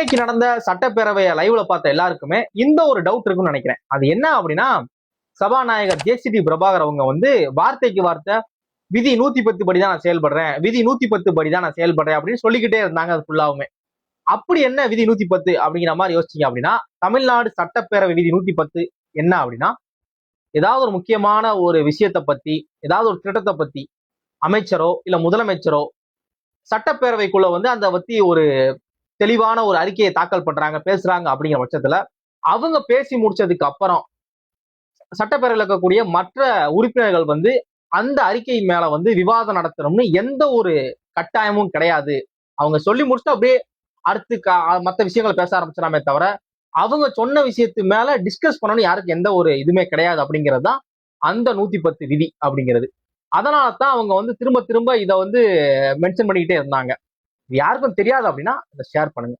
இன்னைக்கு நடந்த சட்டப்பேரவைய லைவ்ல பார்த்த எல்லாருக்குமே இந்த ஒரு டவுட் இருக்குன்னு நினைக்கிறேன். அது என்ன அப்படின்னா, சபாநாயகர் ஜே.சி.டி. பிரபாகர் அவங்க வார்த்தைக்கு வார்த்தை விதி 110 படிதான் நான் செயல்படுறேன், விதி 110 படிதான் நான் செயல்படுறேன் அப்படின்னு சொல்லிக்கிட்டே இருந்தாங்க. அது ஃபுல்லாவுமே அப்படி என்ன விதி 110 அப்படிங்கிற மாதிரி யோசிச்சீங்க அப்படின்னா, தமிழ்நாடு சட்டப்பேரவை விதி 110 என்ன அப்படின்னா, ஏதாவது ஒரு முக்கியமான ஒரு விஷயத்தை பத்தி, ஏதாவது ஒரு திட்டத்தை பத்தி அமைச்சரோ இல்ல முதலமைச்சரோ சட்டப்பேரவைக்குள்ள அந்த பத்தி ஒரு தெளிவான ஒரு அறிக்கையை தாக்கல் பண்றாங்க, பேசுறாங்க அப்படிங்கிற பட்சத்துல அவங்க பேசி முடிச்சதுக்கு அப்புறம் சட்டப்பேரவையில் இருக்கக்கூடிய மற்ற உறுப்பினர்கள் அந்த அறிக்கை மேல விவாதம் நடத்தணும்னு எந்த ஒரு கட்டாயமும் கிடையாது. அவங்க சொல்லி முடிச்சுட்டு அப்படியே அடுத்து மற்ற விஷயங்களை பேச ஆரம்பிச்சிடாமே தவிர அவங்க சொன்ன விஷயத்து மேல டிஸ்கஸ் பண்ணணும் யாருக்கு எந்த ஒரு இதுவுமே கிடையாது அப்படிங்கிறது தான் அந்த 110 விதி அப்படிங்கிறது. அதனாலதான் அவங்க திரும்ப திரும்ப இதை மென்ஷன் பண்ணிக்கிட்டே இருந்தாங்க. யாருக்கும் தெரியாது அப்படின்னா இதை ஷேர் பண்ணுங்க.